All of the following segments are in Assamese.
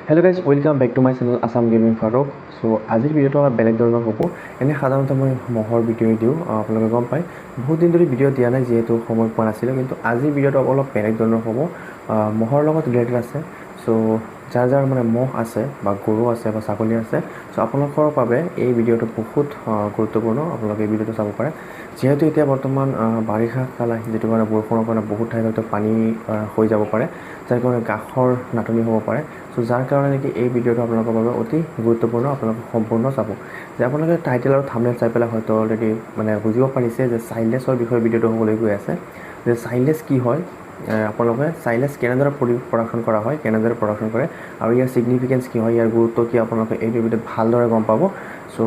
Hello' guys, welcome back to my channel Assam gaming Faruk. So' আজিৰ ভিডিঅ'টো অলপ বেলেগ ধৰণৰ হ'ব। এনেই সাধাৰণতে মই মহৰ ভিডিঅ' দিওঁ, আপোনালোকে গম পায়। বহুত দিন ধৰি ভিডিঅ' দিয়া নাই যিহেতু সময় পোৱা নাছিলোঁ, কিন্তু আজিৰ ভিডিঅ'টো অলপ বেলেগ ধৰণৰ হ'ব। মহৰ লগত ৰিলেটেড আছে। চ' যাৰ মানে মহ আছে বা গৰু আছে বা ছাগলী আছে, চ' আপোনালোকৰ বাবে এই ভিডিঅ'টো বহুত গুৰুত্বপূৰ্ণ। আপোনালোকে এই ভিডিঅ'টো চাব পাৰে, যিহেতু এতিয়া বৰ্তমান বাৰিষা কাল আহি, যিটো কাৰণে বৰষুণৰ কাৰণে বহুত ঠাইত হয়তো পানী হৈ যাব পাৰে, যাৰ কাৰণে কাষৰ নাটনি হ'ব পাৰে। চ' যাৰ কাৰণে নেকি এই ভিডিঅ'টো আপোনালোকৰ বাবে অতি গুৰুত্বপূৰ্ণ। আপোনালোকে সম্পূৰ্ণ চাব। যে আপোনালোকে টাইটেল আৰু থাম্বনেইল চাই পেলাই হয়তো অলৰেডি মানে বুজিব পাৰিছে যে চাইল্ডলেছৰ বিষয়ে ভিডিঅ'টো হ'বলৈ গৈ আছে। যে চাইল্ডলেছ কি হয়, আপোনালোকে চাইল্ডলেছ কেনেদৰে প্ৰডাকশ্যন কৰা হয়, কেনেদৰে প্ৰডাকশ্যন কৰে, আৰু ইয়াৰ ছিগনিফিকেঞ্চ কি হয়, ইয়াৰ গুৰুত্ব কি, আপোনালোকে এইটো ভিডিঅ'ত ভালদৰে গম পাব। চ'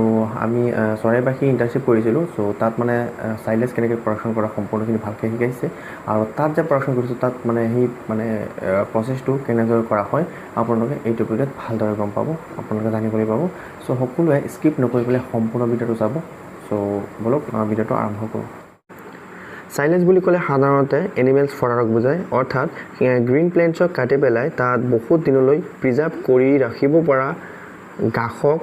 আমি চৰাইবাহী ইণ্টাৰ্ণশ্বিপ কৰিছিলোঁ। চ' তাত মানে চাইল্ডলেছ কেনেকৈ প্ৰডাকশ্যন কৰা সম্পূৰ্ণখিনি ভালকৈ শিকাইছে। আৰু তাত যে প্ৰডাকশ্যন কৰিছোঁ, তাত মানে সেই মানে প্ৰচেছটো কেনেদৰে কৰা হয়, আপোনালোকে এইটো ভিডিঅ'ত ভালদৰে গম পাব, আপোনালোকে জানিবলৈ পাব। চ' সকলোৱে স্কিপ নকৰি পেলাই সম্পূৰ্ণ ভিডিঅ'টো চাব। চ' ব'লক ভিডিঅ'টো আৰম্ভ কৰোঁ। চাইলেঞ্চ বুলি ক'লে সাধাৰণতে এনিমেলছ ফৰাৰক বুজায়, অৰ্থাৎ গ্ৰীণ প্লেণ্টছক কাটি পেলাই তাত বহুত দিনলৈ প্ৰিজাৰ্ভ কৰি ৰাখিব পৰা ঘাঁহক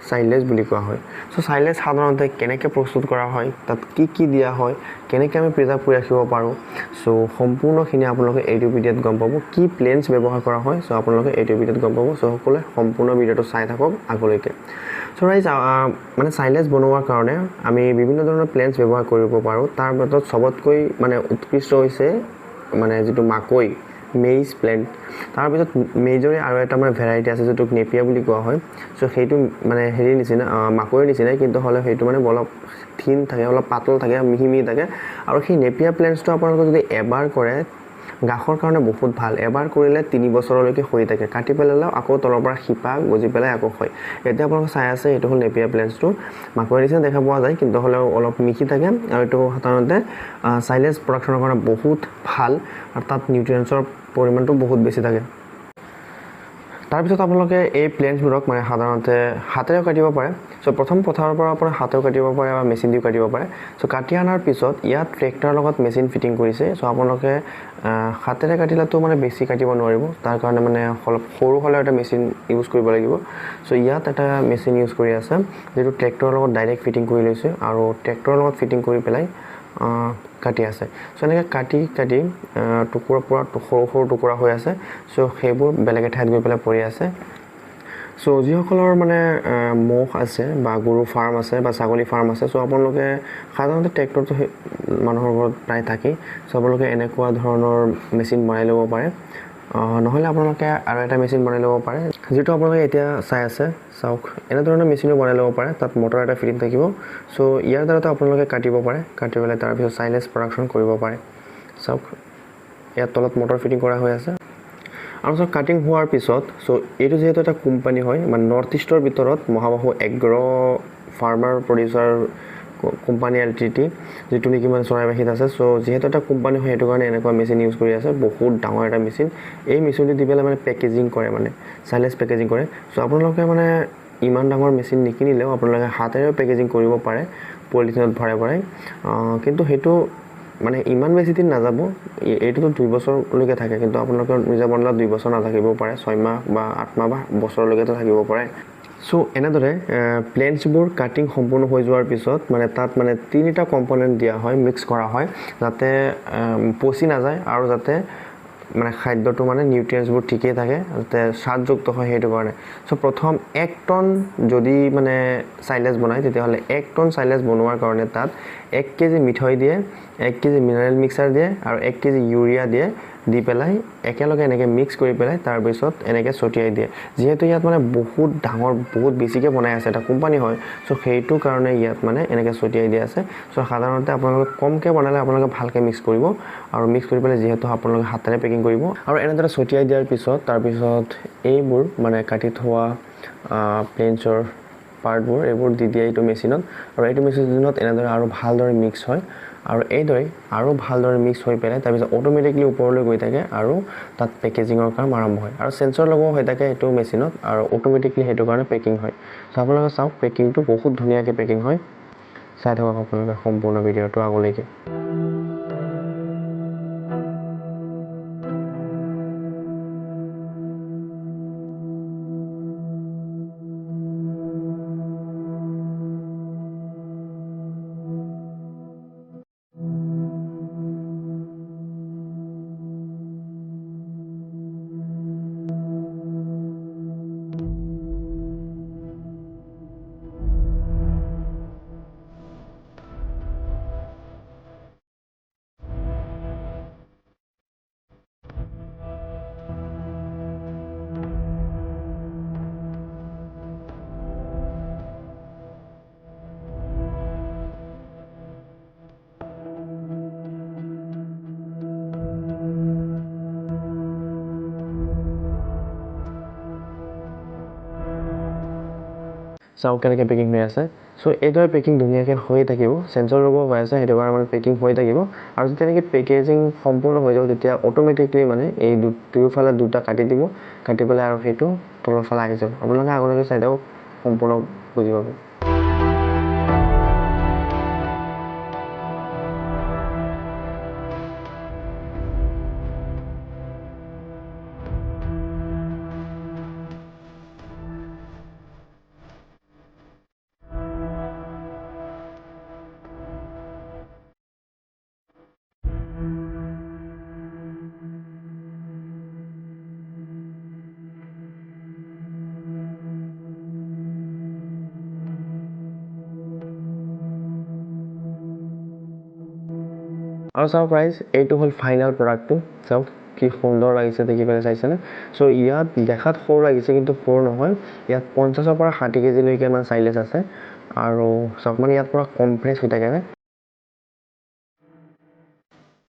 চাইলেঞ্চ বুলি কোৱা হয়। চ' চাইলেঞ্চ সাধাৰণতে কেনেকৈ প্ৰস্তুত কৰা হয়, তাত কি দিয়া হয়, কেনেকৈ আমি প্ৰিজাৰ্ভ কৰি ৰাখিব পাৰোঁ, চ' সম্পূৰ্ণখিনি আপোনালোকে এইটো ভিডিঅ'ত গম পাব। কি প্লেণ্টছ ব্যৱহাৰ কৰা হয়, চ' আপোনালোকে এইটো ভিডিঅ'ত গম পাব। চ' সকলোৱে সম্পূৰ্ণ ভিডিঅ'টো চাই থাকক আগলৈকে। চ' ৰাইজ, মানে চাইলেঞ্চ বনোৱাৰ কাৰণে আমি বিভিন্ন ধৰণৰ প্লেণ্টছ ব্যৱহাৰ কৰিব পাৰোঁ। তাৰ ভিতৰত চবতকৈ মানে উৎকৃষ্ট হৈছে মানে যিটো মাকৈ, মেইজ প্লেণ্ট। তাৰপিছত মেইজৰে আৰু এটা মানে ভেৰাইটি আছে যিটোক নেপিয়া বুলি কোৱা হয়। চ' সেইটো মানে হেৰিৰ নিচিনা, মাকৈৰ নিচিনাই, কিন্তু হ'লে সেইটো মানে অলপ থিন থাকে, অলপ পাতল থাকে, মিহি থাকে। আৰু সেই নেপিয়া প্লেণ্টছটো আপোনালোকে যদি এবাৰ কৰে, ঘাঁহৰ কাৰণে বহুত ভাল। এবাৰ কৰিলে 3 বছৰলৈকে হৈ থাকে। কাটি পেলালেও আকৌ তলৰ পৰা শিপা গজি পেলাই আকৌ হয়। এতিয়া আপোনালোকে চাই আছে, এইটো হ'ল নেপিয়া প্লেণ্টছটো। মাকৈৰ নিচিনা দেখা পোৱা যায়, কিন্তু হ'লেও অলপ মিহি থাকে। আৰু এইটো সাধাৰণতে চাইলেঞ্চ প্ৰডাকশ্যনৰ কাৰণে বহুত ভাল, আৰু তাত নিউট্ৰিয়েণ্টছৰ পৰিমাণটো বহুত বেছি থাকে। তাৰপিছত আপোনালোকে এই প্লেণ্টছবোৰক মানে সাধাৰণতে হাতেৰেও কাটিব পাৰে। চ' প্ৰথম পথাৰৰ পৰা আপোনাৰ হাতেও কাটিব পাৰে বা মেচিন দিও কাটিব পাৰে। চ' কাটি অনাৰ পিছত ইয়াত ট্ৰেক্টৰৰ লগত মেচিন ফিটিং কৰিছে। চ' আপোনালোকে হাতেৰে কাটিলেতো মানে বেছি কাটিব নোৱাৰিব, তাৰ কাৰণে মানে অলপ সৰু হ'লে এটা মেচিন ইউজ কৰিব লাগিব। চ' ইয়াত এটা মেচিন ইউজ কৰি আছে, যিটো ট্ৰেক্টৰৰ লগত ডাইৰেক্ট ফিটিং কৰি লৈছে, আৰু ট্ৰেক্টৰৰ লগত ফিটিং কৰি পেলাই কাটি আছে। চ' এনেকৈ কাটি টুকুৰা পুৰা সৰু টুকুৰা হৈ আছে। চ' সেইবোৰ বেলেগ এঠাইত গৈ পেলাই পৰি আছে। চ' যিসকলৰ মানে মহ আছে বা গৰু ফাৰ্ম আছে বা ছাগলী ফাৰ্ম আছে, চ' আপোনালোকে সাধাৰণতে ট্ৰেক্টৰটো মানুহৰ ঘৰত প্ৰায় থাকেই। চ' আপোনালোকে এনেকুৱা ধৰণৰ মেচিন বনাই ল'ব পাৰে। নহ'লে আপোনালোকে আৰু এটা মেচিন বনাই ল'ব পাৰে, যিটো আপোনালোকে এতিয়া চাই আছে। চাওক, এনেধৰণৰ মেচিনো বনাই ল'ব পাৰে। তাত মটৰ এটা ফিটিং থাকিব। চ' ইয়াৰ দ্বাৰাতো আপোনালোকে কাটিব পাৰে, কাটি পেলাই তাৰপিছত চাইলেঞ্চ প্ৰডাকশ্যন কৰিব পাৰে। চাওক, ইয়াত তলত মটৰ ফিটিং কৰা হৈ আছে। আৰু চ' কাটিং হোৱাৰ পিছত, চ' এইটো যিহেতু এটা কোম্পানী হয়, মানে নৰ্থ ইষ্টৰ ভিতৰত Mahabahu agro farmer producer company LTD, যিটো নেকি মানে চৰাইবাহীত আছে। চ' যিহেতু এটা কোম্পানী হয়, সেইটো কাৰণে এনেকুৱা মেচিন ইউজ কৰি আছে। বহুত ডাঙৰ এটা মেচিন। এই মেচিনটো দি পেলাই মানে পেকেজিং কৰে, মানে চাইলেঞ্চ পেকেজিং কৰে। চ' আপোনালোকে মানে ইমান ডাঙৰ মেচিন নিকিনিলেও আপোনালোকে হাতেৰেও পেকেজিং কৰিব পাৰে, পলিথিনত ভৰাই। কিন্তু সেইটো মানে ইমান বেছি দিন নাযাব। এইটোতো 2 বছৰলৈকে থাকে, কিন্তু আপোনালোকৰ নিজে বনালে 2 বছৰ নাথাকিবও পাৰে, 6 মাহ বা 8 মাহ বা বছৰলৈকেতো থাকিব পাৰে। চ' এনেদৰে প্লেণ্টছবোৰ কাটিং সম্পূৰ্ণ হৈ যোৱাৰ পিছত মানে তাত মানে 3টা কম্প'নেণ্ট দিয়া হয়, মিক্স কৰা হয়, যাতে পচি নাযায় আৰু যাতে মানে খাদ্যটো মানে নিউট্ৰিয়েণ্টছবোৰ ঠিকেই থাকে, যাতে স্বাদযুক্ত হয়, সেইটো কাৰণে। চ' প্ৰথম 1 টন যদি মানে চাইলেঞ্চ বনায়, তেতিয়াহ'লে 1 টন চাইলেঞ্চ বনোৱাৰ কাৰণে তাত 1 কেজি মিঠৈ দিয়ে, 1 কেজি মিনাৰেল মিক্সাৰ দিয়ে, আৰু 1 কেজি ইউৰিয়া দিয়ে। দি পেলাই একেলগে এনেকৈ মিক্স কৰি পেলাই তাৰপিছত এনেকৈ ছটিয়াই দিয়ে। যিহেতু ইয়াত মানে বহুত ডাঙৰ, বহুত বেছিকৈ বনাই আছে, এটা কোম্পানী হয়। চ' সেইটো কাৰণে ইয়াত মানে এনেকৈ ছটিয়াই দিয়া আছে। চ' সাধাৰণতে আপোনালোকে কমকৈ বনালে আপোনালোকে ভালকৈ মিক্স কৰিব, আৰু মিক্স কৰি পেলাই যিহেতু আপোনালোকে হাতেৰে পেকিং কৰিব, আৰু এনেদৰে ছটিয়াই দিয়াৰ পিছত তাৰপিছত এইবোৰ মানে কাটি থোৱা প্লেণ্টছৰ পাৰ্টবোৰ এইবোৰ দি দিয়ে এইটো মেচিনত আৰু এইটো মেচিনত এনেদৰে আৰু ভালদৰে মিক্স হয় আৰু এইদৰে আৰু ভালদৰে মিক্স হৈ পেলাই তাৰপিছত অটোমেটিকলি ওপৰলৈ গৈ থাকে আৰু তাত পেকেজিঙৰ কাম আৰম্ভ হয় আৰু সেন্সৰ লগোৱা হৈ থাকে এইটো মেচিনত আৰু অটোমেটিকলি সেইটো কাৰণে পেকিং হয় সো আপোনালোকে চাওক পেকিংটো বহুত ধুনীয়াকৈ পেকিং হয় চাই থাকক আপোনালোকে সম্পূৰ্ণ ভিডিঅ'টো আগলৈকে চাওক কেনেকৈ পেকিং হৈ আছে সো এইদৰে পেকিং ধুনীয়াকৈ হৈ থাকিব সেন্সৰ লগোৱা হৈ আছে সেইটো কাৰণে মানে পেকিং হৈ থাকিব আৰু যেতিয়া নেকি পেকেজিং সম্পূৰ্ণ হৈ যাব তেতিয়া অটোমেটিকলি মানে এই দুয়োফালে দুটা কাটি দিব কাটি পেলাই আৰু সেইটো তলৰ ফালে আহি যাব আপোনালোকে আগলৈকে চাই থাকক সম্পূৰ্ণ বুজি পাব আৰু চাওক প্ৰাইজ এইটো হ'ল ফাইনেল প্ৰডাক্টটো চাওক কি সুন্দৰ লাগিছে দেখি পেলাই চাইছেনে সো ইয়াত দেখাত সৰু লাগিছে কিন্তু সৰু নহয় ইয়াত 50ৰ পৰা 60 কেজিলৈকে মানে চাইলেছ আছে আৰু চাওক মানে ইয়াত পৰা কমপ্ৰেছ হৈ থাকে